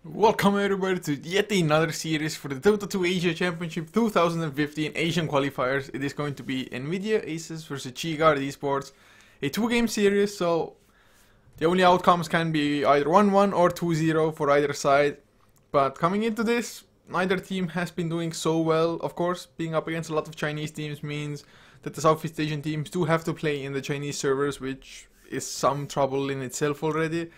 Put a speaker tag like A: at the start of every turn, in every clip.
A: Welcome everybody to yet another series for the Dota 2 Asia Championship 2015 Asian qualifiers. It is going to be Nvidia Aces versus G-Guard Esports, a two-game series, so the only outcomes can be either 1-1 or 2-0 for either side. But coming into this, neither team has been doing so well. Of course, being up against a lot of Chinese teams means that the Southeast Asian teams do have to play in the Chinese servers, which is some trouble in itself already.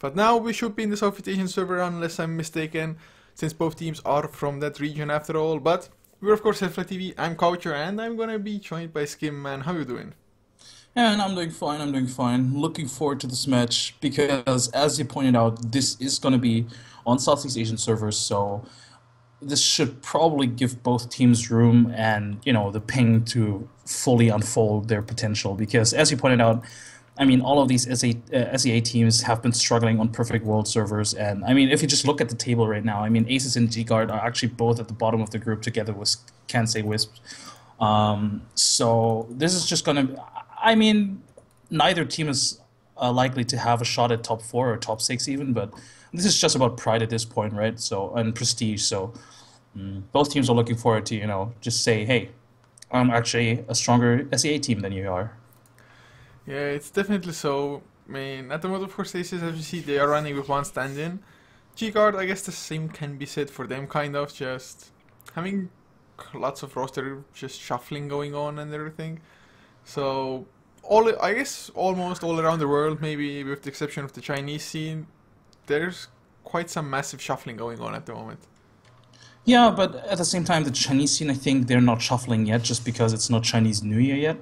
A: But now we should be in the Southeast Asian server unless I'm mistaken, since both teams are from that region after all. But we're of course HeflaTV, I'm Coucher, and I'm gonna be joined by Skim Man. How you doing?
B: Yeah, and I'm doing fine. I'm doing fine. Looking forward to this match because, as you pointed out, this is going to be on Southeast Asian servers, so this should probably give both teams room and, the ping to fully unfold their potential. Because, as you pointed out, I mean, all of these SEA teams have been struggling on Perfect World servers, and I mean, if you just look at the table right now, I mean, Aces and G-Guard are actually both at the bottom of the group together with Kansai Wisp. So this is just gonna. I mean, neither team is likely to have a shot at top four or top six even, but this is just about pride at this point, right? So and prestige. So both teams are looking forward to just say, hey, I'm actually a stronger SEA team than you are.
A: Yeah, it's definitely so. I mean, at the moment, of course, Aces, as you see, they are running with one stand-in. G-Guard, I guess the same can be said for them, kind of, just having lots of roster just shuffling going on and everything. So, I guess almost all around the world, maybe with the exception of the Chinese scene, there's quite some massive shuffling going on at the moment.
B: Yeah, but at the same time, the Chinese scene, I think they're not shuffling yet just because it's not Chinese New Year yet.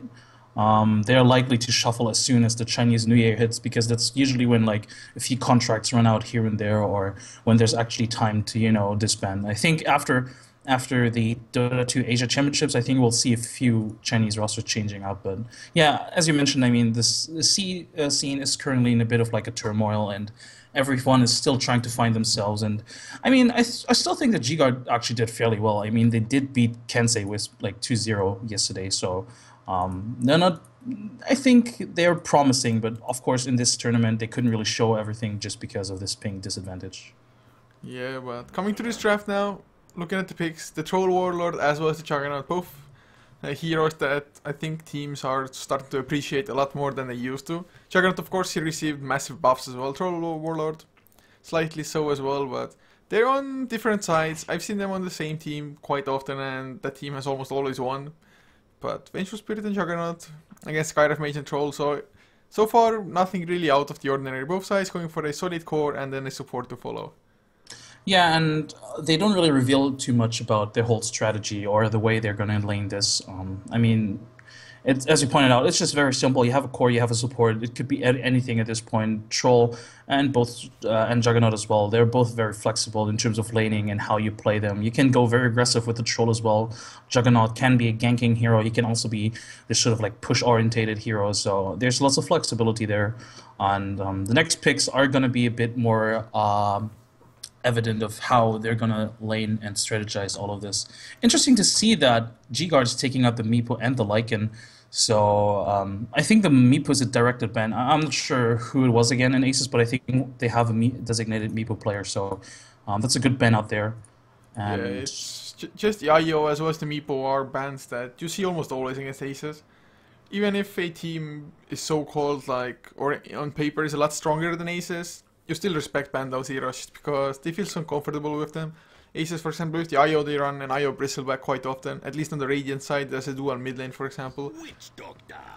B: They're likely to shuffle as soon as the Chinese New Year hits because that's usually when like a few contracts run out here and there or when there's actually time to, disband. I think after the Dota 2 Asia Championships, I think we'll see a few Chinese rosters changing out. But yeah, as you mentioned, I mean, the scene is currently in a bit of like a turmoil, and everyone is still trying to find themselves. And I mean, I still think that G-Guard actually did fairly well. I mean, they did beat Kansai with like 2-0 yesterday, so they're not. I think they're promising, but of course, in this tournament, they couldn't really show everything just because of this ping disadvantage.
A: Yeah, but coming to this draft now, looking at the picks, the Troll Warlord as well as the Juggernaut, both heroes that I think teams are starting to appreciate a lot more than they used to. Juggernaut, of course, he received massive buffs as well. Troll Warlord, slightly so as well, but they're on different sides. I've seen them on the same team quite often, and that team has almost always won. But Vengeful Spirit and Juggernaut against Skyref Mage and Troll, so far nothing really out of the ordinary. Both sides going for a solid core and then a support to follow.
B: Yeah, and they don't really reveal too much about their whole strategy or the way they're going to lane this. I mean, as you pointed out, it's just very simple. You have a core, you have a support. It could be anything at this point. Troll and and Juggernaut as well. They're both very flexible in terms of laning and how you play them. You can go very aggressive with the Troll as well. Juggernaut can be a ganking hero. He can also be this sort of like push-orientated hero. So there's lots of flexibility there. And the next picks are going to be a bit more evident of how they're gonna lane and strategize all of this. Interesting to see that G-Guard is taking out the Meepo and the Lycan. So I think the Meepo is a directed ban. I'm not sure who it was again in Aces, but I think they have a designated Meepo player. So that's a good ban out there.
A: Yeah,
B: And
A: it's just the IO as well as the Meepo are bans that you see almost always against Aces. Even if a team is so-called like, or on paper is a lot stronger than Aces, you still respect ban those heroes just because they feel so comfortable with them. Aces, for example, with the IO, they run an IO Bristleback quite often, at least on the Radiant side, there's a dual mid lane, for example.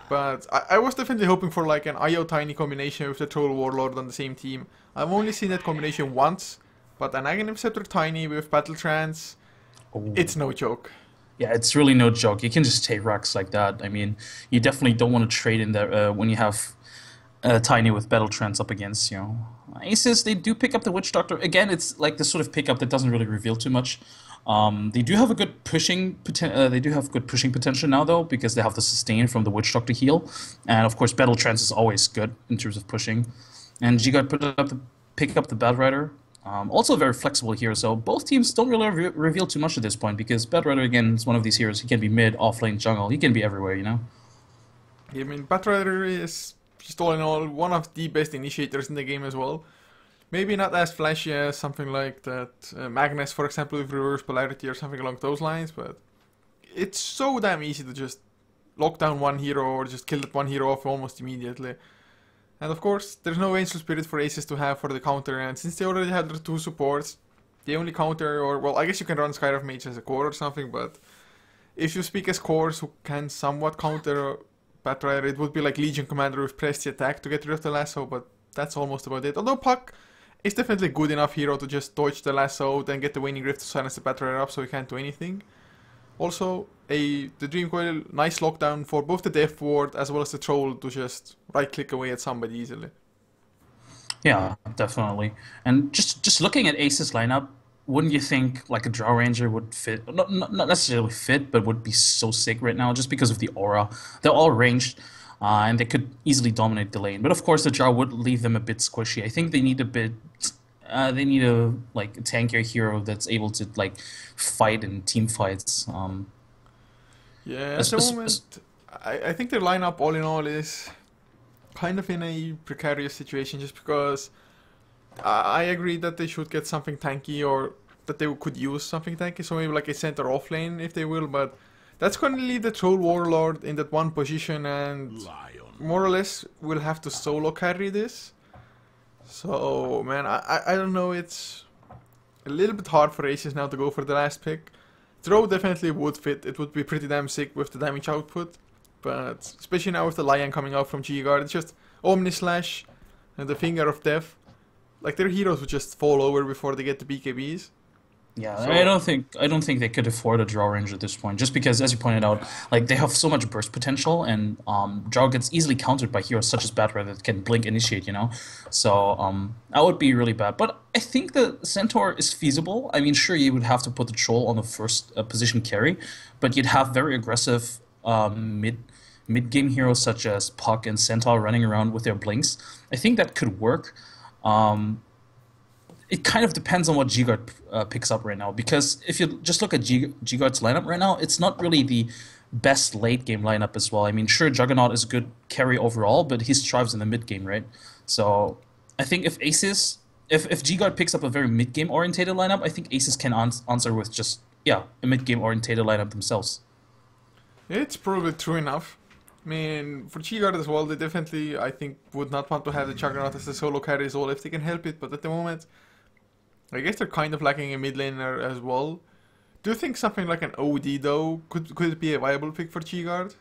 A: But I was definitely hoping for like an IO Tiny combination with the Troll Warlord on the same team. I've only seen that combination once, but an Aghanim Scepter Tiny with Battle Trance,
B: oh,
A: it's no joke.
B: yeah, it's really no joke. You can just take racks like that. I mean, you definitely don't want to trade in there when you have Tiny with Battle Trance up against, Aces, they do pick up the Witch Doctor. Again, it's like the sort of pickup that doesn't really reveal too much. They do have a good pushing potential now though, because they have the sustain from the Witch Doctor heal, and of course Battle Trance is always good in terms of pushing. And Giga pick up the Bat Rider. Also very flexible here, so both teams don't really reveal too much at this point because Bat Rider again is one of these heroes. He can be mid, off lane, jungle. He can be everywhere.
A: I mean, Batrider is just all in all one of the best initiators in the game as well. Maybe not as flashy as something like that Magnus, for example, with reverse polarity or something along those lines, but it's so damn easy to just lock down one hero or just kill that one hero off almost immediately. And of course, there's no Angel Spirit for Aces to have for the counter, and since they already have their two supports, the only counter, or well, I guess you can run Skyrive Mage as a core or something, but if you speak as cores who can somewhat counter Batrider, it would be like Legion Commander with Press the attack to get rid of the lasso, but that's almost about it. Although Puck is definitely a good enough hero to just dodge the lasso, then get the Waning Rift to silence the Batrider up so he can't do anything. Also, the Dream Coil, nice lockdown for both the Death Ward as well as the Troll to just right-click away at somebody easily.
B: Yeah, definitely. And just looking at Ace's lineup, wouldn't you think like a Drow Ranger would fit? Not necessarily fit, but would be so sick right now just because of the aura. They're all ranged, and they could easily dominate the lane. But of course, the Drow would leave them a bit squishy. I think they need a bit. They need a like a tankier hero that's able to like fight in team fights.
A: Yeah, at the moment, I think their lineup all in all is kind of in a precarious situation just because I agree that they should get something tanky or that they could use something tanky, so maybe like a center off lane if they will, but that's going to leave the Troll Warlord in that one position and more or less will have to solo carry this. So man, I don't know, it's a little bit hard for Aces now to go for the last pick. Throw definitely would fit, it would be pretty damn sick with the damage output, but especially now with the Lion coming out from G-Guard, it's just Omni Slash and the Finger of Death. Like their heroes would just fall over before they get the BKBs.
B: Yeah,
A: So,
B: I don't think they could afford a Drow Ranger at this point, just because, as you pointed out, like they have so much burst potential, and Drow gets easily countered by heroes such as Batrider that can blink initiate, you know. So that would be really bad. But I think the Centaur is feasible. I mean, sure, you would have to put the Troll on the first position carry, but you'd have very aggressive mid game heroes such as Puck and Centaur running around with their blinks. I think that could work. It kind of depends on what G-Guard picks up right now, because if you just look at G-Guard's lineup right now, it's not really the best late game lineup as well. I mean, sure, Juggernaut is a good carry overall, but he strives in the mid game, right? So I think if G-Guard picks up a very mid game orientated lineup, I think Aces can answer with just a mid game orientated lineup themselves.
A: it's probably true enough. I mean, for G-Guard as well, they definitely, I think, would not want to have the Juggernaut as a solo carry as well if they can help it, but at the moment, I guess they're kind of lacking a mid laner as well. Do you think something like an OD though could it be a viable pick for G-Guard?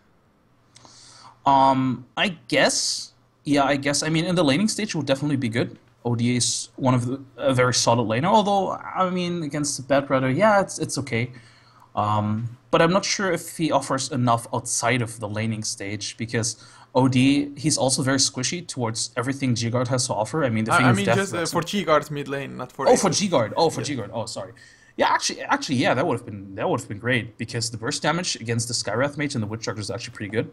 B: I guess. Yeah, I guess. I mean, in the laning stage, it would definitely be good. OD is one of a very solid laner. Although, I mean, against Batrider, yeah, it's okay. But I'm not sure if he offers enough outside of the laning stage, because OD, he's also very squishy towards everything G-Guard has to offer. I mean, the thing
A: I
B: of
A: mean,
B: death
A: just for G-Guard's mid lane, not for.
B: Oh,
A: Aces.
B: for G-Guard. Oh, for G-Guard. Oh, sorry. Yeah, actually, yeah, that would have been great, because the burst damage against the Skywrath Mage and the Witchcracker is actually pretty good,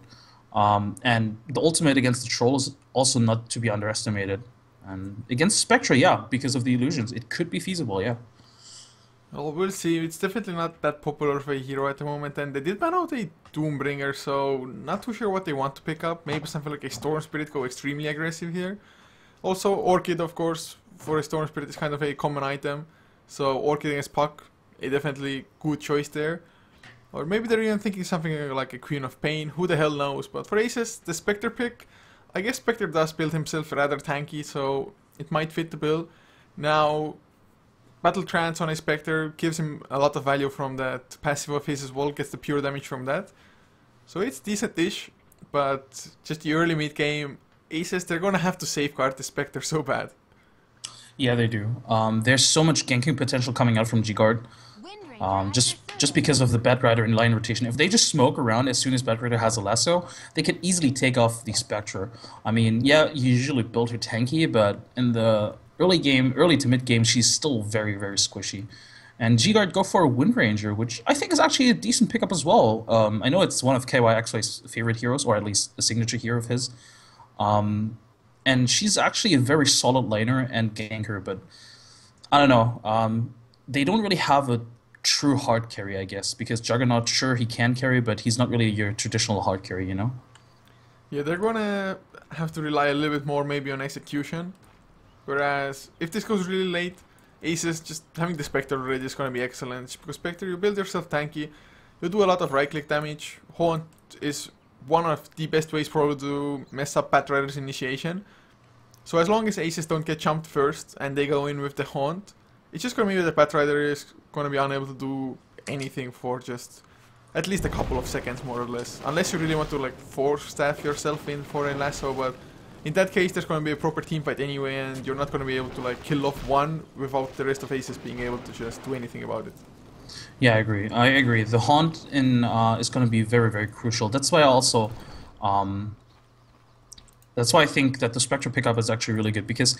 B: and the ultimate against the Troll is also not to be underestimated. And against Spectra, yeah, because of the illusions, it could be feasible. Yeah.
A: Well, we'll see. It's definitely not that popular for a hero at the moment, and they did ban out a Doombringer, so not too sure what they want to pick up. Maybe something like a Storm Spirit, go extremely aggressive here. Also, Orchid, of course, for a Storm Spirit is kind of a common item. So Orchid against Puck, a definitely good choice there. Or maybe they're even thinking something like a Queen of Pain, who the hell knows. But for Aces, the Spectre pick, I guess Spectre does build himself rather tanky, so it might fit the bill. Now, Battle Trance on a Spectre gives him a lot of value from that passive of his as well, gets the pure damage from that. So it's decent-ish, but just the early mid game, Aces, they're gonna have to safeguard the Spectre so bad.
B: Yeah, they do. There's so much ganking potential coming out from G-Guard. Just because of the Batrider in line rotation. If they just smoke around as soon as Batrider has a lasso, they can easily take off the Spectre. I mean, yeah, you usually build her tanky, but in the early to mid game, she's still very, very squishy. And G-Guard go for a Wind Ranger, which I think is actually a decent pickup as well. I know it's one of KYXY's favorite heroes, or at least a signature hero of his. And she's actually a very solid laner and ganker, but I don't know. They don't really have a true hard carry, I guess, because Juggernaut, sure, he can carry, but he's not really your traditional hard carry, you know?
A: Yeah, they're gonna have to rely a little bit more maybe on execution. Whereas if this goes really late, Aces just having the Spectre already is going to be excellent. Because Spectre, you build yourself tanky, you do a lot of right click damage. Haunt is one of the best ways probably to mess up Batrider's initiation. So as long as Aces don't get jumped first and they go in with the Haunt, it's just going to mean that the Batrider is going to be unable to do anything for just at least a couple of seconds more or less. Unless you really want to like force staff yourself in for a lasso, but in that case there's going to be a proper team fight anyway and you're not going to be able to like kill off one without the rest of Aces being able to just do anything about it.
B: Yeah, I agree. I agree. The Haunt in is going to be very, very crucial. That's why I also, that's why I think that the Spectre pickup is actually really good because,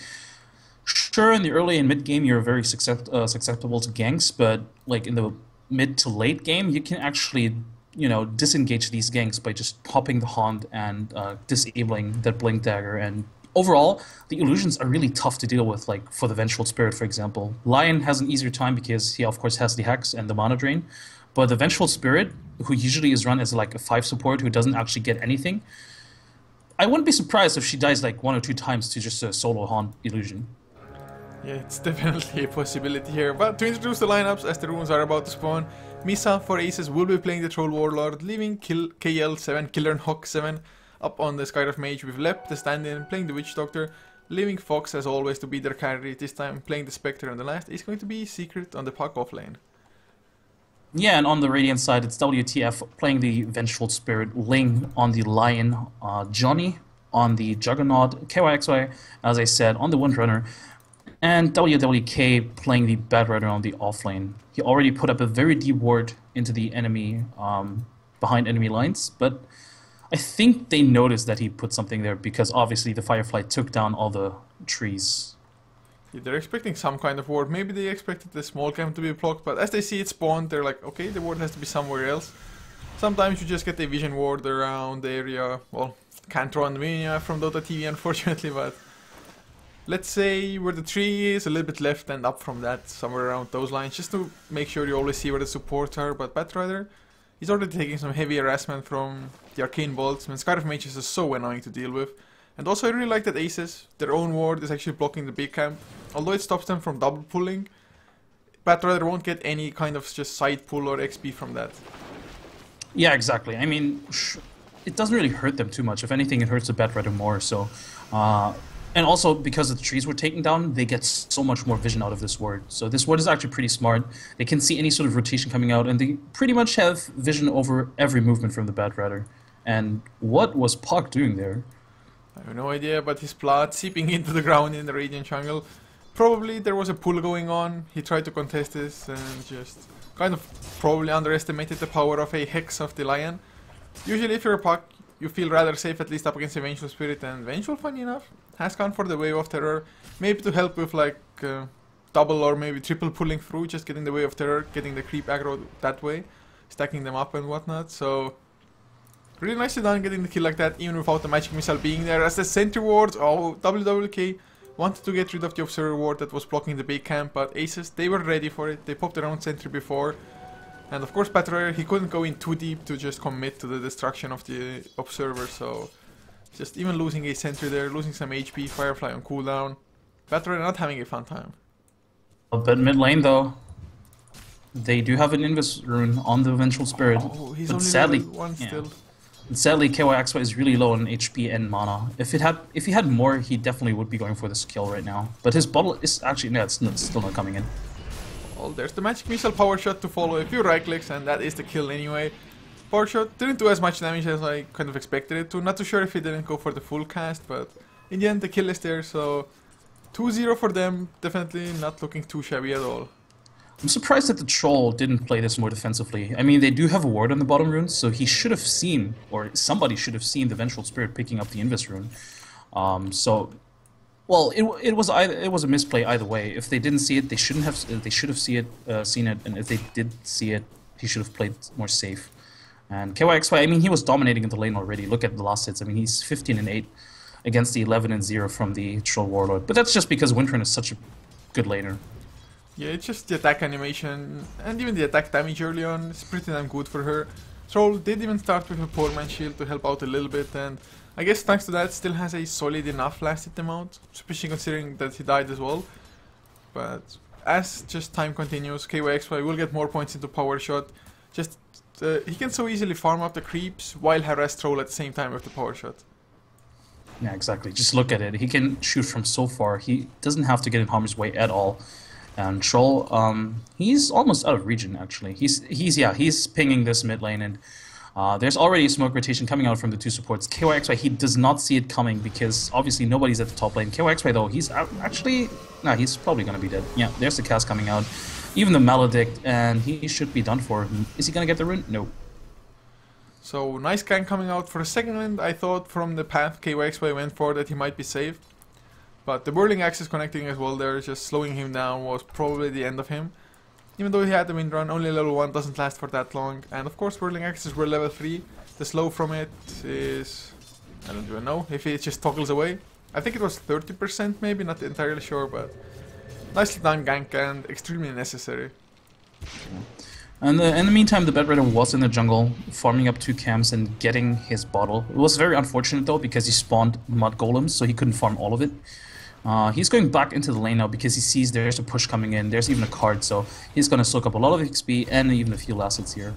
B: sure, in the early and mid game you're very susceptible to ganks, but like in the mid to late game you can actually, you know, disengage these ganks by just popping the Haunt and disabling that Blink Dagger. And overall, the illusions are really tough to deal with, like for the Vengeful Spirit, for example. Lion has an easier time because he, of course, has the Hex and the Mana Drain. But the Vengeful Spirit, who usually is run as like a 5 support who doesn't actually get anything, I wouldn't be surprised if she dies like 1 or 2 times to just a solo Haunt illusion.
A: Yeah, it's definitely a possibility here. But to introduce the lineups, as the runes are about to spawn, Misa for Aces will be playing the Troll Warlord, leaving KL7, Killer and Hawk 7 up on the Skyrift Mage with Lep, the stand-in, playing the Witch Doctor, leaving Fox as always to be their carry, this time playing the Spectre, and the last is going to be Secret on the puck off lane.
B: Yeah, and on the Radiant side, it's WTF playing the Vengeful Spirit, Ling on the Lion, Johnny on the Juggernaut, KYXY, as I said, on the Windrunner, and WWK playing the Batrider on the offlane. He already put up a very deep ward into the enemy, behind enemy lines, but I think they noticed that he put something there because obviously the Firefly took down all the trees.
A: Yeah, they're expecting some kind of ward. Maybe they expected the small camp to be blocked, but as they see it spawn, they're like, okay, the ward has to be somewhere else. Sometimes you just get a vision ward around the area. Well, can't run Minia from Dota TV unfortunately, but let's say where the tree is, a little bit left and up from that, somewhere around those lines, just to make sure you always see where the supports are. But Batrider, he's already taking some heavy harassment from the Arcane Bolts. Scarf Mages is so annoying to deal with. And also I really like that Aces, their own ward is actually blocking the big camp. Although it stops them from double pulling, Batrider won't get any kind of just side pull or XP from that.
B: Yeah, exactly. I mean, it doesn't really hurt them too much. If anything, it hurts the Batrider more. So, and also because the trees were taken down, they get so much more vision out of this ward. So this ward is actually pretty smart. They can see any sort of rotation coming out, and they pretty much have vision over every movement from the Batrider. And what was Puck doing there?
A: I have no idea, but his blood seeping into the ground in the Radiant jungle. Probably there was a pull going on. He tried to contest this and just kind of probably underestimated the power of a Hex of the Lion. Usually if you're a Puck, you feel rather safe at least up against a Vengeful Spirit, and Vengeful, funny enough, has gone for the Wave of Terror. Maybe to help with like double or maybe triple pulling through, just getting the Wave of Terror, getting the creep aggro that way, stacking them up and whatnot. So really nicely done getting the kill like that, even without the magic missile being there. As the sentry wards, oh, WWK wanted to get rid of the observer ward that was blocking the big camp, but Aces, they were ready for it. They popped their own sentry before. And of course Batrider, he couldn't go in too deep to just commit to the destruction of the observer, so just even losing a sentry there, losing some HP, Firefly on cooldown. Batrider not having a fun time.
B: But mid lane though, they do have an Invis rune on the Vengeful Spirit.
A: Oh, he's
B: but
A: only
B: sadly,
A: level 1 still.
B: And sadly, KYXY is really low on HP and mana. If he had more, he definitely would be going for this kill right now. But his bottle is actually still not coming in.
A: Well, there's the magic missile power shot to follow, a few right clicks, and that is the kill anyway. Power shot didn't do as much damage as I kind of expected it to. Not too sure if he didn't go for the full cast, but in the end the kill is there, so 2-0 for them. Definitely not looking too shabby at all.
B: I'm surprised that the Troll didn't play this more defensively. I mean, they do have a ward on the bottom runes, so he should have seen, or somebody should have seen the Vengeful Spirit picking up the Invis rune. Well, it was a misplay either way. If they didn't see it, they should have seen it, and if they did see it, he should have played more safe. And KYXY, I mean, he was dominating in the lane already. Look at the last hits. I mean, he's 15-8 against the 11-0 from the Troll Warlord. But that's just because Windrun is such a good laner.
A: Yeah, it's just the attack animation and even the attack damage early on is pretty damn good for her. Troll did even start with a poor man shield to help out a little bit, and I guess thanks to that still has a solid enough last hit amount, especially considering that he died as well. But as just time continues, KYXY will get more points into power shot. Just he can so easily farm up the creeps while harass Troll at the same time with the power shot.
B: Yeah, exactly. Just look at it. He can shoot from so far. He doesn't have to get in harm's way at all. And Troll, he's almost out of region actually. He's pinging this mid lane, and there's already a smoke rotation coming out from the two supports. KYXY, he does not see it coming because obviously nobody's at the top lane. KYXY though, he's actually, he's probably gonna be dead. Yeah, there's the cast coming out. Even the Maledict, and he should be done for. Is he gonna get the rune? No.
A: So nice gank coming out for a second. I thought from the path KYXY went for that he might be safe. But the Whirling Axis connecting as well there, just slowing him down, was probably the end of him. Even though he had the wind run, only level 1 doesn't last for that long. And of course Whirling Axes were level 3. The slow from it is... I don't even know if it just toggles away. I think it was 30% maybe, not entirely sure, but... Nicely done gank and extremely necessary.
B: And in the meantime, the Bedridder was in the jungle, farming up 2 camps and getting his bottle. It was very unfortunate though, because he spawned mud golems, so he couldn't farm all of it. He's going back into the lane now because he sees there's a push coming in, there's even a card, so he's going to soak up a lot of XP and even a few assets here.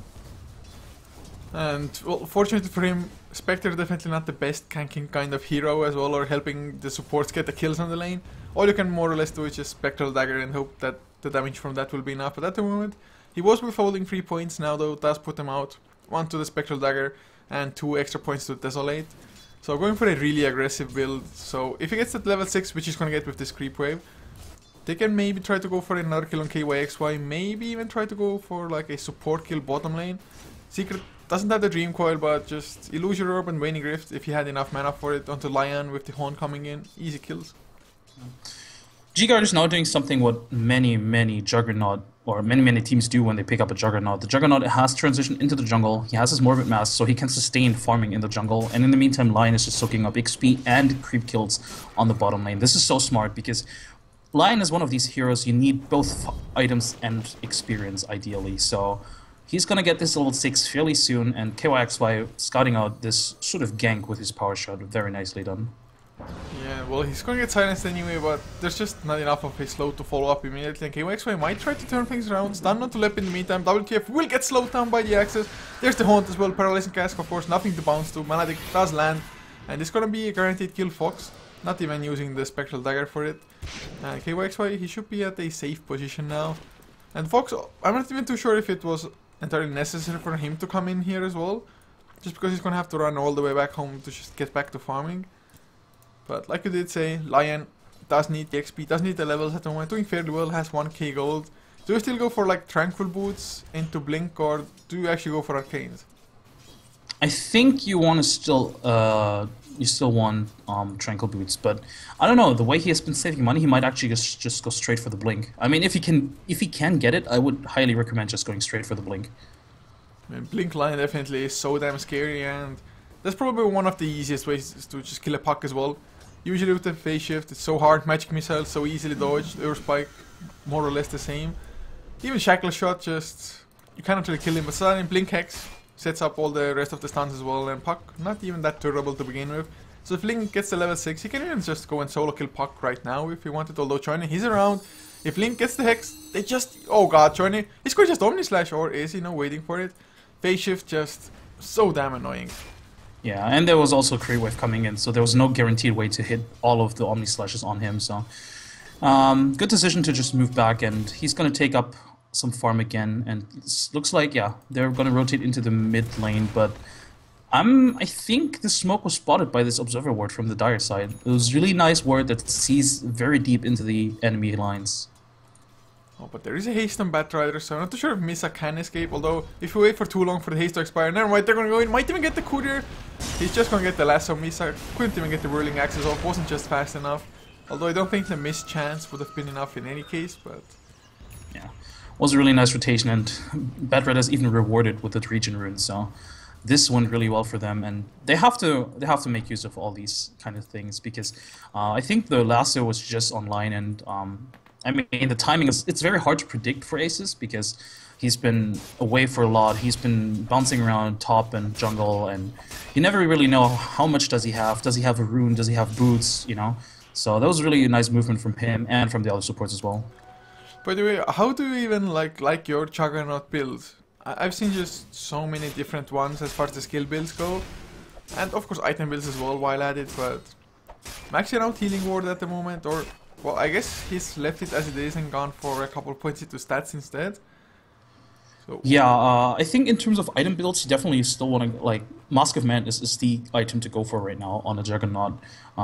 A: And, well, fortunately for him, Spectre definitely not the best ganking kind of hero as well, or helping the supports get the kills on the lane. All you can more or less do is just Spectral Dagger and hope that the damage from that will be enough. But at the moment, he was withholding 3 points now though, does put him out. 1 to the Spectral Dagger and 2 extra points to Desolate. So going for a really aggressive build. So if he gets at level 6, which he's gonna get with this creep wave, they can maybe try to go for another kill on KYXY, maybe even try to go for like a support kill bottom lane. Secret doesn't have the Dream Coil, but just Illusion Orb and Waning Rift if he had enough mana for it, onto Lion with the Horn coming in, easy kills.
B: G-Guard is now doing something what many Juggernaut, or many teams do when they pick up a Juggernaut. The Juggernaut has transitioned into the jungle, he has his Morbid Mass, so he can sustain farming in the jungle, and in the meantime Lion is just soaking up XP and creep kills on the bottom lane. This is so smart because Lion is one of these heroes you need both items and experience ideally, so he's gonna get this level 6 fairly soon, and KYXY scouting out this sort of gank with his power shot, very nicely done.
A: Yeah, well, he's gonna get silenced anyway, but there's just not enough of his slow to follow up immediately. And KYXY might try to turn things around. Stun onto Lep in the meantime. WTF will get slowed down by the Axis. There's the Haunt as well. Paralyzing Cask, of course, nothing to bounce to. Maledict does land, and it's gonna be a guaranteed kill Fox. Not even using the Spectral Dagger for it. KYXY, he should be at a safe position now. And Fox, I'm not even too sure if it was entirely necessary for him to come in here as well. Just because he's gonna have to run all the way back home to just get back to farming. But like you did say, Lion does need the XP, does need the levels at the moment, doing fairly well, has 1k gold. Do you still go for like Tranquil Boots into Blink, or do you actually go for Arcanes?
B: I think you want to still, want Tranquil Boots, but I don't know, the way he has been saving money, he might actually just go straight for the Blink. I mean, if he can get it, I would highly recommend just going straight for the Blink.
A: I mean, Blink Lion definitely is so damn scary, and that's probably one of the easiest ways to just kill a puck as well. Usually with the phase shift, it's so hard. Magic Missile so easily dodged. Earth Spike, more or less the same. Even Shackle Shot, just you cannot really kill him. But suddenly Blink Hex sets up all the rest of the stuns as well. And Puck, not even that durable to begin with. So if Link gets to level 6, he can even just go and solo kill Puck right now if he wanted. Although Choyne, he's around. If Link gets the Hex, they just... Oh god, Choyne, he's going to just Omni Slash, or is he? No, waiting for it. Phase shift just so damn annoying.
B: Yeah, and there was also Creep Wave coming in, so there was no guaranteed way to hit all of the Omni Slashes on him, so... good decision to just move back, and he's gonna take up some farm again, and it looks like, yeah, they're gonna rotate into the mid lane, but... I think the smoke was spotted by this Observer Ward from the Dire side. It was really nice ward that sees very deep into the enemy lines.
A: Oh, but there is a haste on Batrider, so I'm not too sure if Misa can escape, although if we wait for too long for the haste to expire, never mind, they're gonna go in, might even get the courier. He's just gonna get the lasso. Misa couldn't even get the Whirling Axes off, wasn't just fast enough. Although I don't think the missed chance would have been enough in any case, but...
B: Yeah, was a really nice rotation, and Batrider's even rewarded with the regen rune, so... This went really well for them, and they have to make use of all these kind of things, because I think the lasso was just online, and I mean, the timing is, it's very hard to predict for Aces because he's been away for a lot. He's been bouncing around top and jungle, and you never really know how much does he have. Does he have a rune? Does he have boots? You know? So that was really a nice movement from him and from the other supports as well.
A: By the way, how do you even like your Juggernaut build? I've seen just so many different ones as far as the skill builds go. And of course item builds as well while at it, but maxing out Healing Ward at the moment, or well, I guess he's left it as it is and gone for a couple points into stats instead. So
B: Yeah, I think in terms of item builds, you definitely still want to, like, Mask of Man is the item to go for right now on a Juggernaut,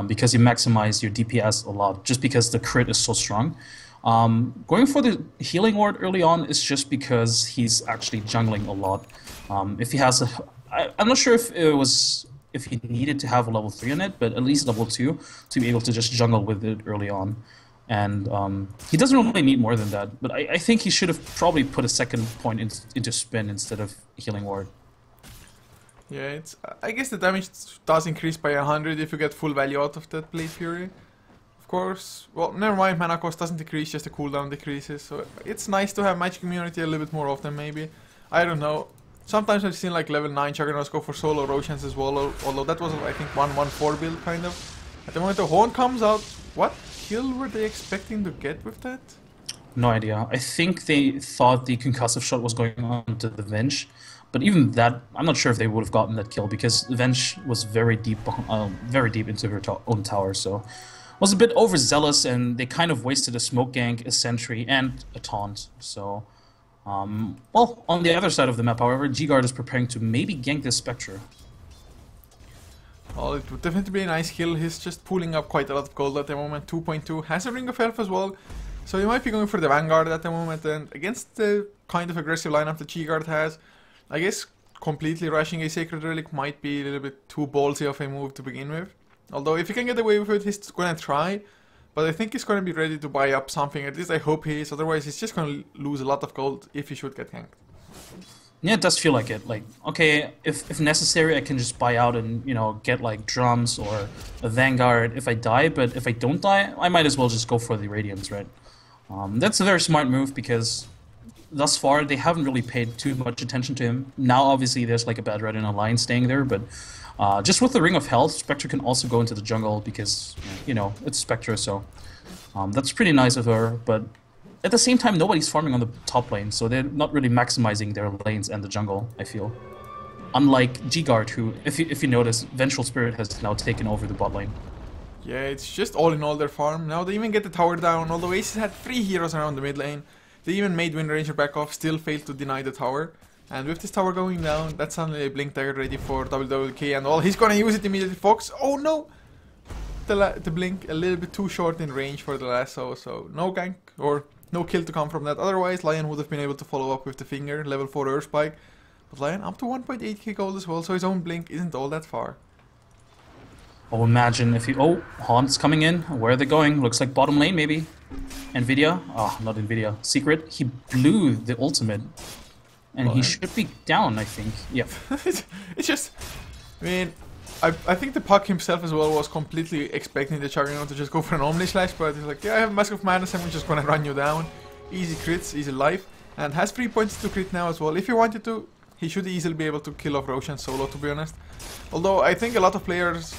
B: because you maximize your DPS a lot, just because the crit is so strong. Going for the Healing Ward early on is just because he's actually jungling a lot. If he has a, I'm not sure if he needed to have a level 3 on it, but at least level 2 to be able to just jungle with it early on. And he doesn't really need more than that, but I think he should have probably put a second point into spin instead of Healing Ward.
A: yeah, it's I guess the damage does increase by 100 if you get full value out of that Blade Fury. Of course, well, never mind, mana cost doesn't decrease, just the cooldown decreases, so it's nice to have Magic Immunity a little bit more often maybe. I don't know. Sometimes I've seen like level 9 Juggernauts go for solo Roshan's as well, although that was I think 1-1-4 build kind of. At the moment the Horn comes out, what kill were they expecting to get with that?
B: No idea. I think they thought the concussive shot was going on to the Venge, but even that, I'm not sure if they would have gotten that kill because the Venge was very deep into her own tower, so was a bit overzealous, and they kind of wasted a smoke gank, a sentry, and a taunt. So, well, on the other side of the map, however, G-Guard is preparing to maybe gank this Spectre.
A: Well, it would definitely be a nice kill. He's just pulling up quite a lot of gold at the moment. 2.2, has a Ring of Health as well. So he might be going for the Vanguard at the moment. And against the kind of aggressive lineup that G-Guard has, I guess completely rushing a Sacred Relic might be a little bit too ballsy of a move to begin with. Although if he can get away with it, he's gonna try. But I think he's gonna be ready to buy up something. At least I hope he is. Otherwise, he's just gonna lose a lot of gold if he should get ganked.
B: Yeah, it does feel like it. Like, okay, if necessary, I can just buy out and, you know, get like drums or a Vanguard if I die. But if I don't die, I might as well just go for the Radiance, right? That's a very smart move because thus far they haven't really paid too much attention to him. Now, obviously, there's like a bad red in a line staying there, but just with the Ring of Health, Spectre can also go into the jungle because, you know, it's Spectre, so that's pretty nice of her. But at the same time, nobody's farming on the top lane, so they're not really maximizing their lanes and the jungle, I feel. Unlike G-Guard, who, if you notice, Vengeful Spirit has now taken over the bot lane.
A: Yeah, it's just all in all their farm. Now they even get the tower down, although Aces had 3 heroes around the mid lane. They even made Wind Ranger back off, still failed to deny the tower. And with this tower going down, that's suddenly a Blink Dagger ready for WWK, and all he's gonna use it immediately. Fox, oh no! The Blink a little bit too short in range for the lasso, so no gank, or no kill to come from that. Otherwise, Lion would have been able to follow up with the finger, level 4 Earth Spike. But Lion up to 1.8k gold as well, so his own Blink isn't all that far.
B: Oh, imagine if you... Oh, Haunt's coming in. Where are they going? Looks like bottom lane, maybe. Nvidia? Oh, not Nvidia. Secret. He blew the ultimate. And he should be down, I think. Yeah.
A: It's just... I mean, I think the Puck himself as well was completely expecting the Juggernaut to just go for an Omni Slash, but he's like, yeah, I have Mask of Madness, I'm just gonna run you down. Easy crits, easy life. And has 3 points to crit now as well. If he wanted to, he should easily be able to kill off Roshan solo, to be honest. Although I think a lot of players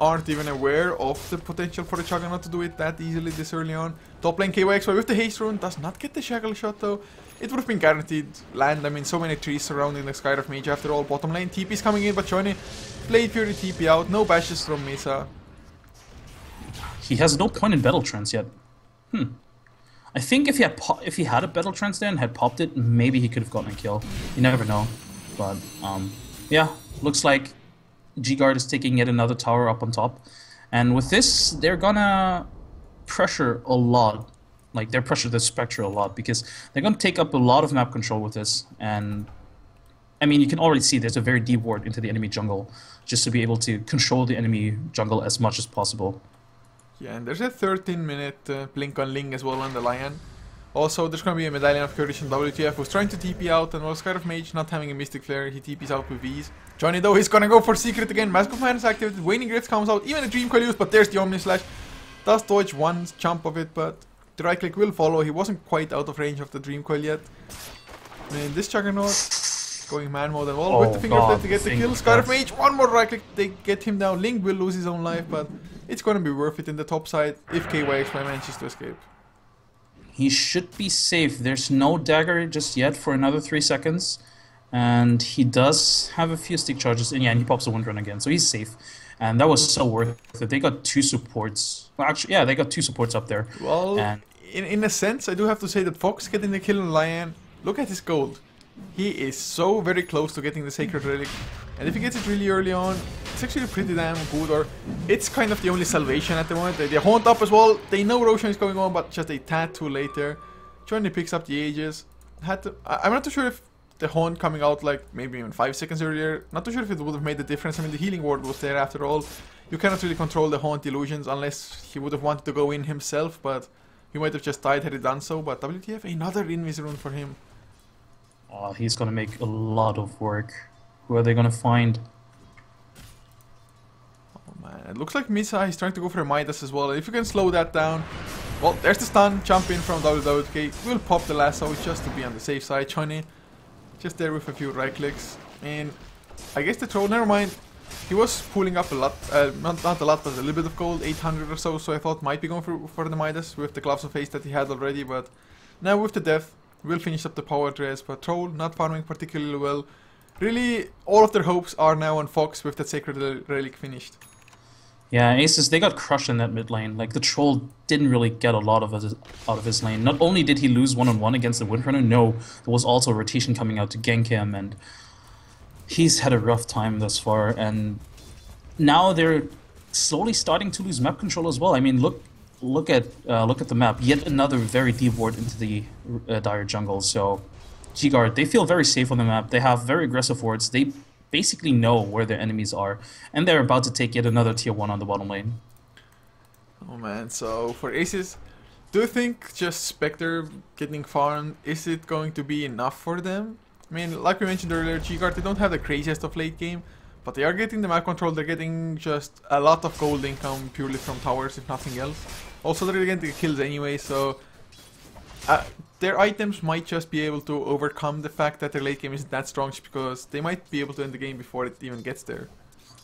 A: aren't even aware of the potential for the Juggernaut to do it that easily this early on. Top lane KYXY with the haste rune does not get the shackle shot though. It would have been guaranteed land. I mean, so many trees surrounding the Skyrift Mage after all. Bottom lane TP's coming in, but Johnny Blade Fury TP out. No bashes from Mesa.
B: He has no point in Battle Trance yet. I think if he had a Battle Trance there and had popped it, maybe he could have gotten a kill. You never know. But yeah, looks like G-Guard is taking yet another tower up on top. And with this, they're gonna pressure a lot. Like, they're pressure the Spectre a lot because they're gonna take up a lot of map control with this. And I mean, you can already see there's a very deep ward into the enemy jungle just to be able to control the enemy jungle as much as possible.
A: Yeah, and there's a 13-minute blink on Ling as well on the Lion. Also, there's going to be a Medallion of Courage in WTF who's trying to TP out, and while Skyrift Mage not having a Mystic Flare, he TPs out with ease. Johnny though, he's going to go for Secret again. Mask of Madness activated, Waning Rift comes out, even a Dream Coil used, but there's the Omni Slash. Does dodge one jump of it, but the right click will follow. He wasn't quite out of range of the Dream Coil yet. I mean, this Juggernaut going man mode and all with the finger of death to get the kill. Scarf Mage, one more right click, they get him down. Link will lose his own life, but it's gonna be worth it in the top side if KYXY manages to escape.
B: He should be safe. There's no dagger just yet for another 3 seconds. And he does have a few stick charges. And yeah, and he pops a Wind Run again, so he's safe. And that was so worth it. They got 2 supports. Well, actually, yeah, they got 2 supports up there.
A: Well,
B: and
A: in a sense, I do have to say that Fox getting the kill on Lion, look at his gold. He is so very close to getting the Sacred Relic. And if he gets it really early on, it's actually pretty damn good, or it's kind of the only salvation at the moment. They haunt up as well. They know Roshan is going on, but just a tad too late there. Johnny picks up the Aegis. I'm not too sure if the haunt coming out like maybe even 5 seconds earlier, not too sure if it would have made a difference. I mean, the healing ward was there after all. You cannot really control the haunt illusions unless he would have wanted to go in himself, but he might have just died had he done so. But WTF, another Invis rune for him.
B: Oh, he's gonna make a lot of work. Who are they gonna find?
A: Oh man, it looks like Misa is trying to go for a Midas as well. If you can slow that down. Well, there's the stun, jump in from WWK. We'll pop the lasso just to be on the safe side. Johnny just there with a few right clicks. And I guess the troll, never mind. He was pulling up a lot, not a lot, but a little bit of gold, 800 or so. So I thought might be going for the Midas with the Gloves of Haste that he had already. But now with the death, we'll finish up the power dress. But troll not farming particularly well. Really, all of their hopes are now on Fox with that Sacred Relic finished.
B: Yeah, Aces, they got crushed in that mid lane. Like, the troll didn't really get a lot of it out of his lane. Not only did he lose one-on-one against the Windrunner, no, there was also a rotation coming out to gank him, and he's had a rough time thus far. And now they're slowly starting to lose map control as well. I mean, look at the map. Yet another very deep ward into the dire jungle. So, G-Guard, they feel very safe on the map. They have very aggressive wards. They basically know where their enemies are, and they're about to take yet another tier 1 on the bottom lane.
A: Oh man, so for Aces, do you think just Spectre getting farmed, is it going to be enough for them? I mean, like we mentioned earlier, G-Guard, they don't have the craziest of late game, but they are getting the map control, they're getting just a lot of gold income purely from towers, if nothing else. Also, they're getting the kills anyway, so their items might just be able to overcome the fact that their late game isn't that strong, just because they might be able to end the game before it even gets there.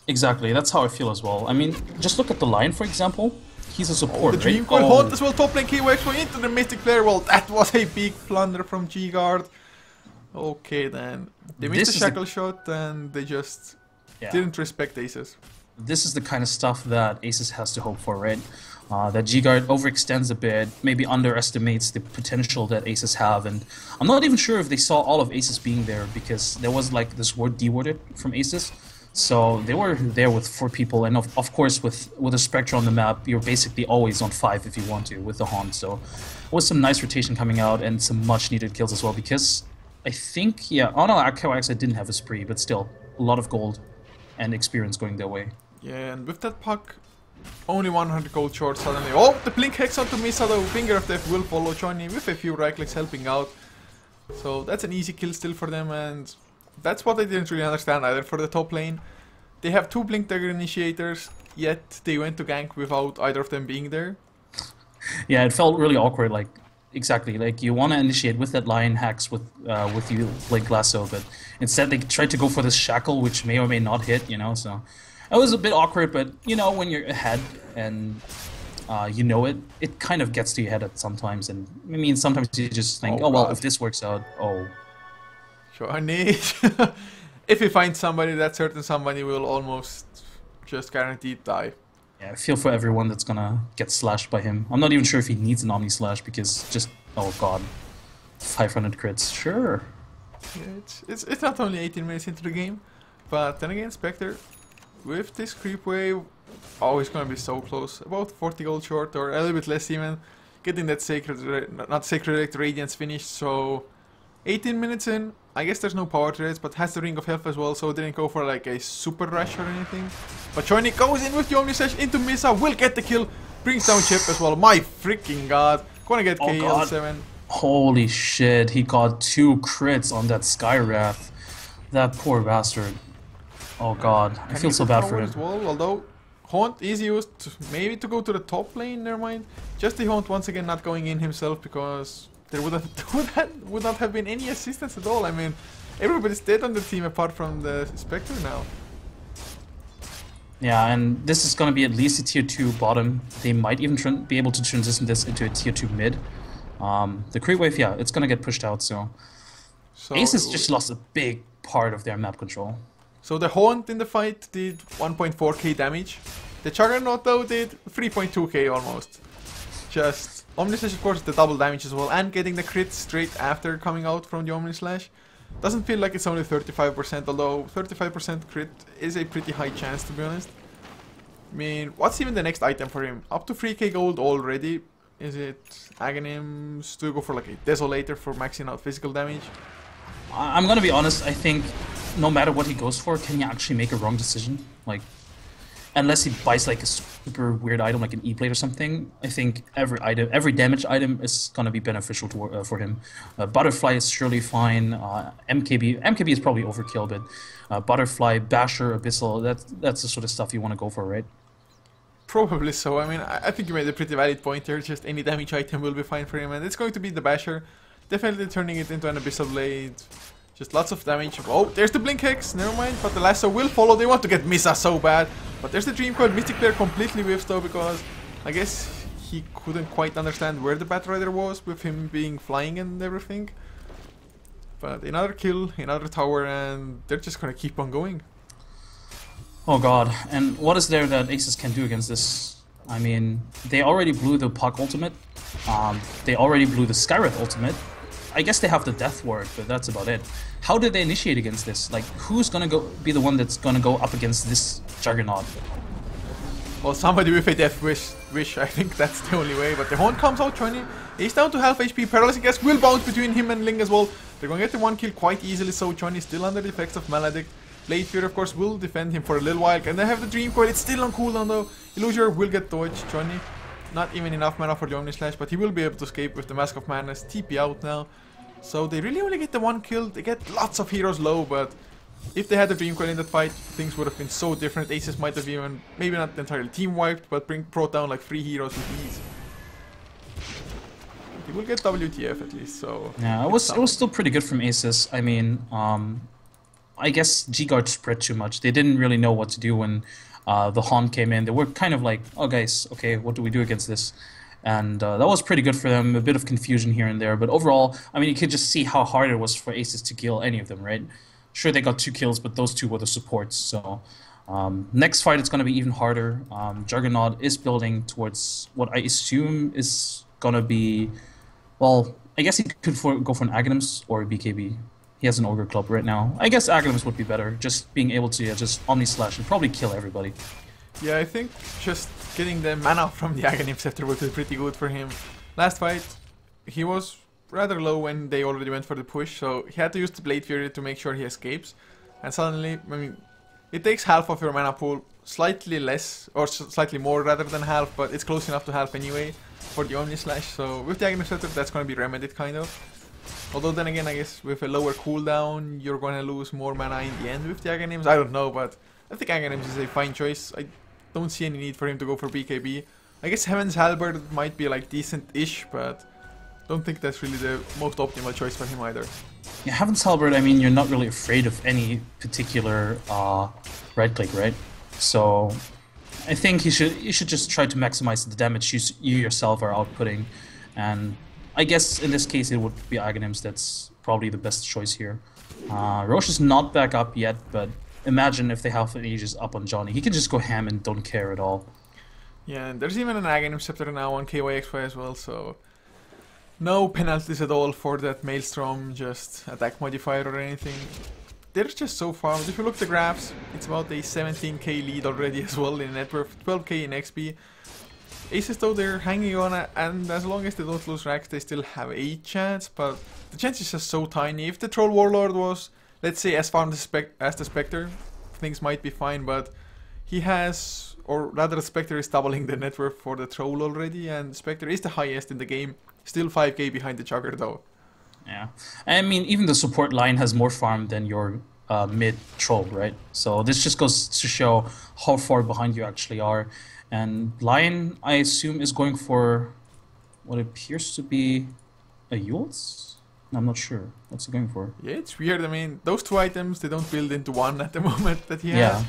B: Exactly, that's how I feel as well. I mean, just look at the Lion, for example. He's a support,
A: the Dream Coil haunt as well, top lane KYXY into the Mystic Flare. Well, that was a big blunder from G-Guard. Okay then. They missed the Shackle shot and they just didn't respect Aces.
B: This is the kind of stuff that Aces has to hope for, right? That G-Guard overextends a bit, maybe underestimates the potential that Aces have, and I'm not even sure if they saw all of Aces being there, because there was like this ward dewarded from Aces, so they were there with 4 people, and of course with a Spectre on the map, you're basically always on 5 if you want to, with the Haunt, so it was some nice rotation coming out, and some much needed kills as well, because I think, yeah, oh no, KYXY didn't have a spree, but still, a lot of gold and experience going their way.
A: Yeah, and with that puck, only 100 gold short suddenly. Oh, the Blink Hex onto Misa, the Finger of Death will follow Johnny with a few right clicks helping out. So that's an easy kill still for them, and that's what I didn't really understand either for the top lane. They have 2 Blink Dagger initiators, yet they went to gank without either of them being there.
B: Yeah, it felt really awkward, like, exactly, like you want to initiate with that Lion Hex with you Blink Lasso, but instead they tried to go for this Shackle, which may or may not hit, you know, so it was a bit awkward, but, you know, when you're ahead and you know it, it kind of gets to your head at sometimes, and I mean, sometimes you just think, oh well, if this works out, oh.
A: Johnny, if he finds somebody, that certain somebody will almost just guaranteed die.
B: Yeah, I feel for everyone that's gonna get slashed by him. I'm not even sure if he needs an Omni Slash, because just, oh god, 500 crits, sure.
A: Yeah, it's not only 18 minutes into the game, but then again, Spectre, with this creep wave, always gonna be so close, about 40 gold short, or a little bit less even, getting that not Sacred Relic Radiance finished, so 18 minutes in, I guess there's no power trades, but has the Ring of Health as well, so didn't go for like a super rush or anything. But Johnny goes in with the Omni Slash into Misa, will get the kill, brings down Chip as well, my freaking god, gonna get KL7.
B: Holy shit, he got 2 crits on that Sky Wrath. That poor bastard. Oh god, I feel so bad for him.
A: As well, although Haunt is used maybe to go to the top lane, never mind. Just the Haunt once again not going in himself because there would not have been any assistance at all. I mean, everybody's dead on the team apart from the Spectre now.
B: Yeah, and this is going to be at least a tier 2 bottom. They might even be able to transition this into a tier 2 mid. The creep wave, yeah, it's going to get pushed out, so Aces just lost a big part of their map control.
A: So the Haunt in the fight did 1.4k damage. The Juggernaut though did 3.2k almost. Just Omnislash of course the double damage as well, and getting the crit straight after coming out from the Omnislash. Doesn't feel like it's only 35%, although 35% crit is a pretty high chance to be honest. I mean, what's even the next item for him? Up to 3k gold already. Is it Aghanims to go for like a Desolator for maxing out physical damage?
B: I'm gonna be honest, I think no matter what he goes for, can he actually make a wrong decision? Like, unless he buys like a super weird item like an E-Blade or something, I think every damage item is gonna be beneficial to, for him. Butterfly is surely fine. MKB is probably overkill, but Butterfly, Basher, Abyssal, that's the sort of stuff you want to go for, right?
A: Probably so. I mean, I think you made a pretty valid point here. Just any damage item will be fine for him, and it's going to be the Basher. Definitely turning it into an Abyssal Blade. Just lots of damage. Oh, there's the Blink Hex. Never mind, but the Lasso will follow. They want to get Misa so bad. But there's the Dream Coil. Mystic Player completely whiffs though, because I guess he couldn't quite understand where the Batrider was with him being flying and everything. But another kill, another tower, and they're just gonna keep on going.
B: Oh god, and what is there that Aces can do against this? I mean, they already blew the Puck ultimate. They already blew the Skywrath ultimate. I guess they have the Death Ward, but that's about it. How did they initiate against this? Like, who's gonna be the one that's gonna go up against this Juggernaut?
A: Well, somebody with a Death Wish, I think that's the only way. But the Haunt comes out, Johnny. He's down to half HP. Paralyzing Gas will bounce between him and Ling as well. They're gonna get the one kill quite easily, so Johnny still under the effects of Maledict. Blade Fury, of course, will defend him for a little while. And they have the Dream Coil. It's still on cooldown, though. Illusion will get dodged. Johnny, not even enough mana for the Omnislash, but he will be able to escape with the Mask of Madness. TP out now. So they really only get the one kill. They get lots of heroes low, but if they had the Dream Coil in that fight, things would have been so different. Aces might have even, maybe not entirely team wiped, but brought down like 3 heroes with ease. He will get WTF at least, so...
B: Yeah, it was still pretty good from Aces. I mean, I guess G-Guard spread too much. They didn't really know what to do when the Haunt came in. They were kind of like, oh guys, okay, what do we do against this? And that was pretty good for them, a bit of confusion here and there. But overall, I mean, you could just see how hard it was for Aces to kill any of them, right? Sure, they got 2 kills, but those 2 were the supports. So next fight, it's going to be even harder. Juggernaut is building towards what I assume is going to be... Well, I guess he could go for an Aghanims or a BKB. He has an Ogre Club right now. I guess Aghanims would be better, just being able to just Omnislash and probably kill everybody.
A: Yeah, I think just getting the mana from the Aghanim Scepter would be pretty good for him. Last fight, he was rather low when they already went for the push, so he had to use the Blade Fury to make sure he escapes. And suddenly, I mean, it takes half of your mana pool, slightly less, or slightly more rather than half, but it's close enough to half anyway for the Omnislash. So with the Aghanim Scepter, that's going to be remedied kind of. Although then again, I guess with a lower cooldown, you're going to lose more mana in the end with the Aghanims. I don't know, but I think Aghanims is a fine choice. I don't see any need for him to go for BKB. I guess Heaven's Halberd might be like decent-ish, but don't think that's really the most optimal choice for him either.
B: Yeah, Heaven's Halberd, I mean, you're not really afraid of any particular right-click, right? So I think you should just try to maximize the damage you yourself are outputting, and I guess in this case it would be Aghanims that's probably the best choice here. Roche is not back up yet, but imagine if they have an Aegis up on Johnny. He can just go ham and don't care at all.
A: Yeah, and there's even an Aghanim Scepter now on KYXY as well, so no penalties at all for that Maelstrom, just attack modifier or anything. They're just so far. If you look at the graphs, it's about a 17k lead already as well in net worth, 12k in XP. Aces though, they're hanging on, and as long as they don't lose racks, they still have a chance, but the chance is just so tiny. If the Troll Warlord was, let's say, as farmed as the Spectre, things might be fine, but he has, or rather the Spectre is doubling the net worth for the Troll already, and Spectre is the highest in the game, still 5k behind the Chugger though.
B: Yeah, I mean, even the support line has more farm than your mid troll, right? So this just goes to show how far behind you actually are. And Lion, I assume, is going for what appears to be a Yules? I'm not sure. What's he going for?
A: Yeah, it's weird. I mean, those two items, they don't build into one at the moment that he has.
B: Yeah.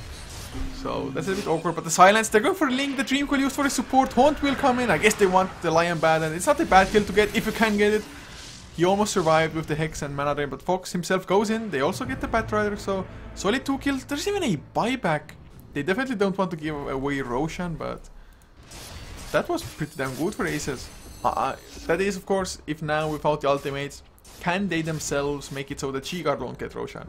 A: So that's a bit awkward. But the silence, they're going for Link. The Dream Coil used for his support. Haunt will come in. I guess they want the Lion bad, and it's not a bad kill to get if you can get it. He almost survived with the Hex and Mana Drain, but Fox himself goes in. They also get the Batrider, so solid 2 kills. There's even a buyback. They definitely don't want to give away Roshan, but that was pretty damn good for Aces. That is, of course, if now without the ultimates, can they themselves make it so that Chigar won't get Roshan?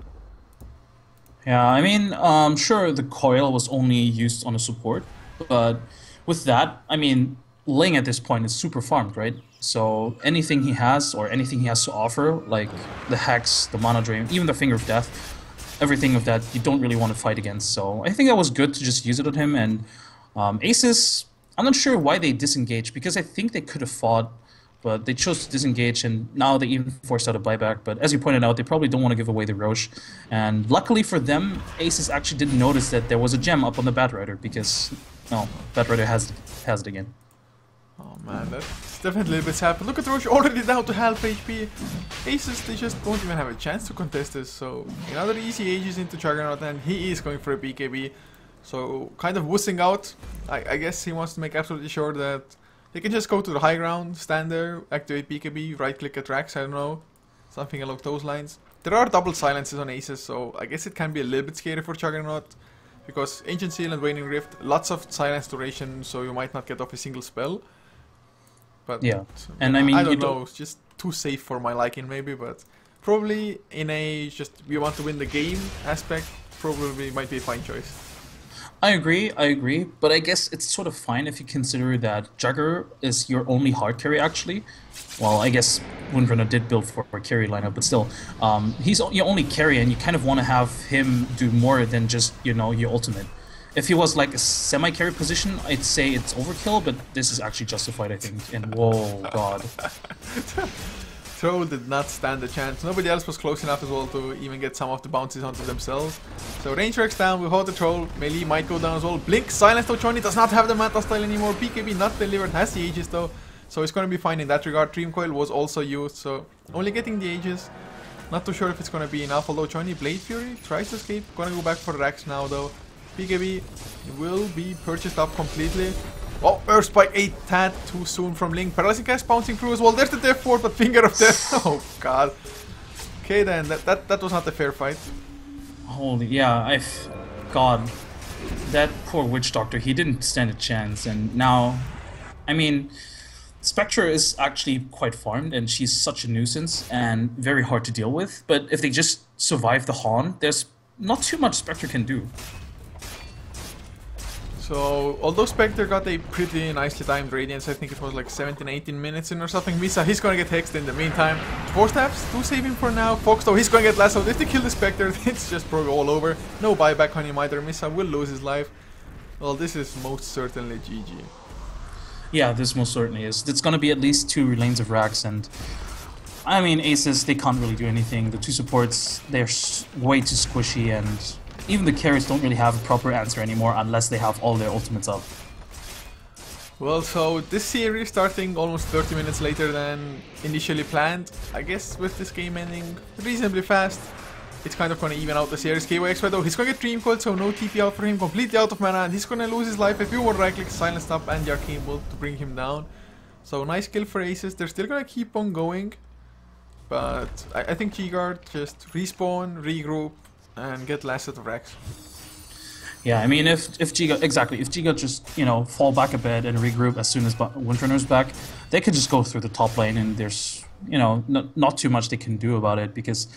B: Yeah, I mean, sure, the coil was only used on a support, but with that, I mean, Ling at this point is super farmed, right? So anything he has, or anything he has to offer, like the Hex, the Mana Drain, even the Finger of Death, everything of that you don't really want to fight against. So I think that was good to just use it on him, and Aces, I'm not sure why they disengaged, because I think they could have fought, but they chose to disengage, and now they even forced out a buyback. But as you pointed out, they probably don't want to give away the Roche. And luckily for them, Aces actually didn't notice that there was a gem up on the Batrider, because, no, Batrider has it again.
A: Oh man, that's definitely a little bit sad. But look at Roche, already down to half HP. Aces, they just don't even have a chance to contest this. So another easy Aegis into Juggernaut, and he is going for a BKB. So kind of wussing out. I guess he wants to make absolutely sure that they can just go to the high ground, stand there, activate BKB, right click at Rax, I don't know. Something along those lines. There are double silences on Aces, so I guess it can be a little bit scary for Juggernaut. Because Ancient Seal and Waning Rift, lots of silence duration, so you might not get off a single spell. But
B: yeah, and I mean,
A: I don't know, it's just too safe for my liking maybe, but probably in a just we want to win the game aspect, probably might be a fine choice.
B: I agree, but I guess it's sort of fine if you consider that Jugger is your only hard carry actually. Well, I guess Windrunner did build for a carry lineup, but still, he's your only carry, and you kind of want to have him do more than just, you know, your ultimate. If he was like a semi-carry position, I'd say it's overkill, but this is actually justified, I think. And whoa, god.
A: Troll did not stand a chance. Nobody else was close enough as well to even get some of the bounces onto themselves. So range Rex down, we hold the Troll. Melee might go down as well. Blink, silence though, Johnny does not have the Manta style anymore. BKB not delivered, has the Aegis though. So it's going to be fine in that regard. Dream Coil was also used, so only getting the Aegis. Not too sure if it's going to be enough, although Johnny Blade Fury tries to escape. Gonna go back for Rax now though. BKB will be purchased up completely. Oh, Earth Spike 8 tad too soon from Link. Paralyzing Cast bouncing through as well. There's the Death Fort, but Finger of Death. Oh god. Okay then, that was not a fair fight.
B: Holy, yeah, God, that poor Witch Doctor, he didn't stand a chance, and now, I mean, Spectre is actually quite farmed, and she's such a nuisance and very hard to deal with, but if they just survive the Haunt, there's not too much Spectre can do.
A: So, although Spectre got a pretty nicely timed Radiance, I think it was like 17-18 minutes in or something, Misa, he's gonna get hexed in the meantime. 4 stabs, 2 save him for now. Fox though, he's gonna get lassoed. If they kill the Spectre, it's just probably all over. No buyback on him either. Misa will lose his life. Well, this is most certainly GG.
B: Yeah, this most certainly is. It's gonna be at least 2 lanes of Rax, and I mean, Aces, they can't really do anything. The 2 supports, they're way too squishy, and even the carries don't really have a proper answer anymore unless they have all their ultimates up.
A: Well, so this series starting almost 30 minutes later than initially planned. I guess with this game ending reasonably fast, it's kind of going to even out the series. KYXY though, he's going to get Dream Coil, so no TP out for him, completely out of mana, and he's going to lose his life. A few more right clicks, Silence Up, and the Arcane Bolt to bring him down. So nice kill for Aces. They're still going to keep on going, but I think G-Guard just respawn, regroup, and get last of Rax.
B: Yeah, I mean, if Giga just, you know, fall back a bit and regroup as soon as Windrunner's back, they could just go through the top lane, and there's, you know, not too much they can do about it, because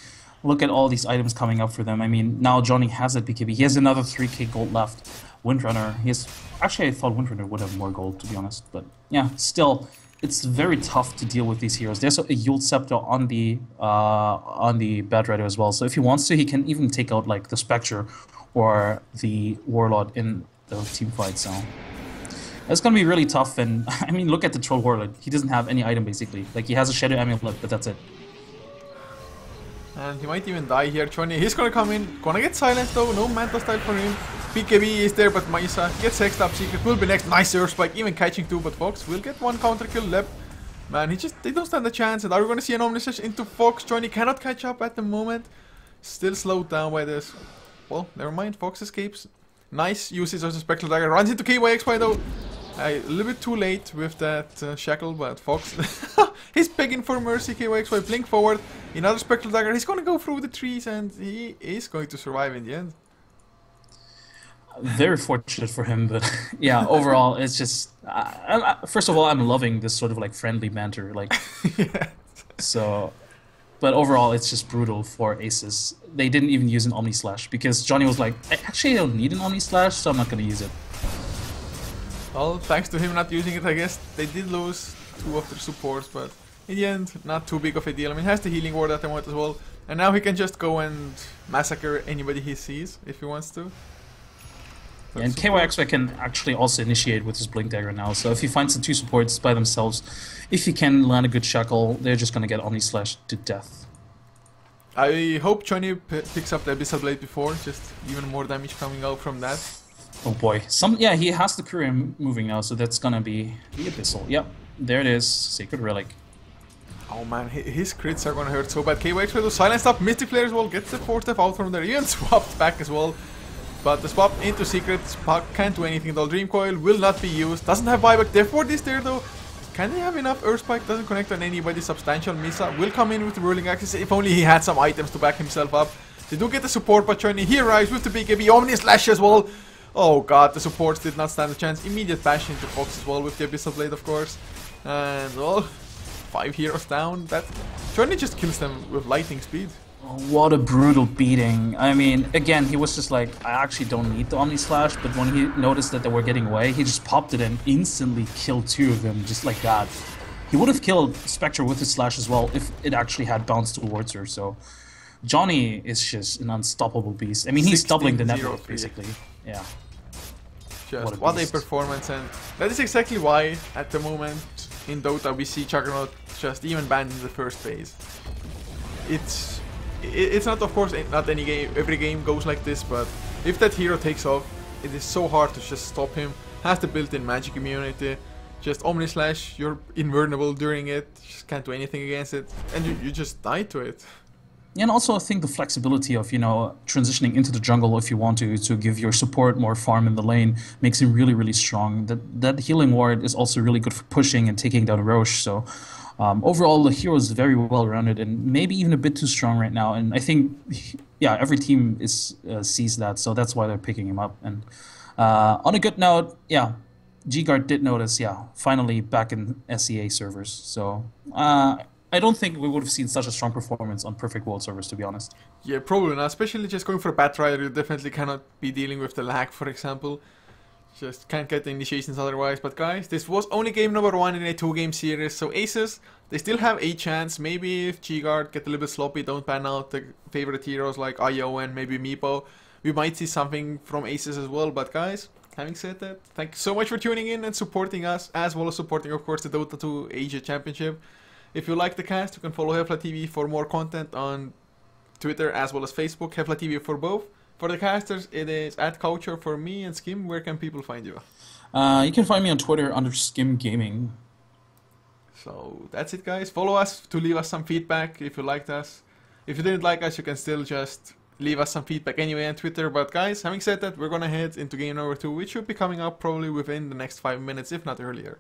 B: look at all these items coming up for them. I mean, now Johnny has that BKB. He has another 3k gold left. Windrunner, he has... Actually, I thought Windrunner would have more gold, to be honest, but yeah, still, it's very tough to deal with these heroes. There's a Yule Scepter on the Batrider as well, so if he wants to, he can even take out like the Spectre or the Warlord in the team fight. So it's gonna be really tough. And I mean, look at the Troll Warlord. He doesn't have any item basically. Like, he has a Shadow Amulet, but that's it.
A: And he might even die here, Johnny. He's gonna come in, gonna get silenced though, no Manta style for him. BKB is there, but Maisa gets hexed up. Secret will be next. Nice Earth Spike, even catching two, but Fox will get one counter kill left. Man, they don't stand a chance. And are we gonna see an Omnislash into Fox? Johnny cannot catch up at the moment. Still slowed down by this. Well, never mind, Fox escapes. Nice usage of the Spectral Dagger. Runs into KYXY though. A little bit too late with that shackle, but Fox, he's begging for mercy. KYXY blink forward, another Spectral Dagger. He's gonna go through the trees, and he is going to survive in the end.
B: Very fortunate for him, but yeah, overall, it's just. First of all, I'm loving this sort of like friendly banter, like.
A: Yeah.
B: So, but overall, it's just brutal for Aces. They didn't even use an Omni Slash because Johnny was like, actually, I don't need an Omni Slash, so I'm not gonna use it.
A: Well, thanks to him not using it, I guess they did lose two of their supports, but in the end, not too big of a deal. I mean, he has the healing ward at the moment as well, and now he can just go and massacre anybody he sees if he wants to.
B: Yeah, and KYXY can actually also initiate with his Blink Dagger now, so if he finds the two supports by themselves, if he can land a good shackle, they're just gonna get Omni Slash to death.
A: I hope Johnny picks up the Abyssal Blade before, just even more damage coming out from that.
B: Oh boy, yeah, he has the courier moving now, so that's gonna be the Abyssal. Yep, there it is, Sacred Relic.
A: Oh man, his crits are gonna hurt so bad. KYXY will silence up, Mystic Flare as well, gets the 4-step out from there, even swapped back as well. But the swap into Secret, Spark can't do anything though. Dream Coil will not be used, doesn't have buyback, therefore this there though. Can they have enough? Earth Spike doesn't connect on anybody substantial. Misa will come in with the Whirling Axis, if only he had some items to back himself up. They do get the support, but Johnny, he arrives with the BKB, Omni Slash as well. Oh god, the supports did not stand a chance. Immediate bash into Fox as well with the Abyssal Blade, of course. And well, 5 heroes down. That Johnny just kills them with lightning speed.
B: Oh, what a brutal beating. I mean, again, he was just like, I actually don't need the Omni Slash, but when he noticed that they were getting away, he just popped it and instantly killed two of them just like that. He would have killed Spectre with his Slash as well if it actually had bounced towards her, so Johnny is just an unstoppable beast. I mean, he's doubling the net worth, basically. Yeah.
A: Just what a performance, and that is exactly why at the moment in Dota we see Juggernaut just even banned in the first phase. It's not, of course, not any game, every game goes like this, but if that hero takes off, it is so hard to just stop him. Has the built-in magic immunity, just Omni Slash, you're invulnerable during it, you just can't do anything against it, and you just die to it.
B: Yeah, and also I think the flexibility of, you know, transitioning into the jungle if you want to give your support more farm in the lane makes him really, really strong. That healing ward is also really good for pushing and taking down Roche, so overall the hero is very well rounded and maybe even a bit too strong right now, and I think, yeah, every team sees that, so that's why they're picking him up. And on a good note, yeah, G-Guard did notice, yeah, finally back in SEA servers, so I don't think we would have seen such a strong performance on Perfect World servers, to be honest.
A: Yeah, probably not. Especially just going for a Bat Rider, you definitely cannot be dealing with the lag, for example. Just can't get the initiations otherwise. But guys, this was only game number 1 in a 2-game series. So Aces, they still have a chance. Maybe if G-Guard get a little bit sloppy, don't ban out the favorite heroes like Io and maybe Meepo, we might see something from Aces as well. But guys, having said that, thank you so much for tuning in and supporting us, as well as supporting, of course, the Dota 2 Asia Championship. If you like the cast, you can follow HeflaTV for more content on Twitter as well as Facebook. HeflaTV for both. For the casters, it is @Coucher for me and Skim. Where can people find you?
B: You can find me on Twitter under Skim Gaming.
A: So that's it, guys. Follow us to leave us some feedback if you liked us. If you didn't like us, you can still just leave us some feedback anyway on Twitter. But guys, having said that, we're gonna head into game number 2, which should be coming up probably within the next 5 minutes, if not earlier.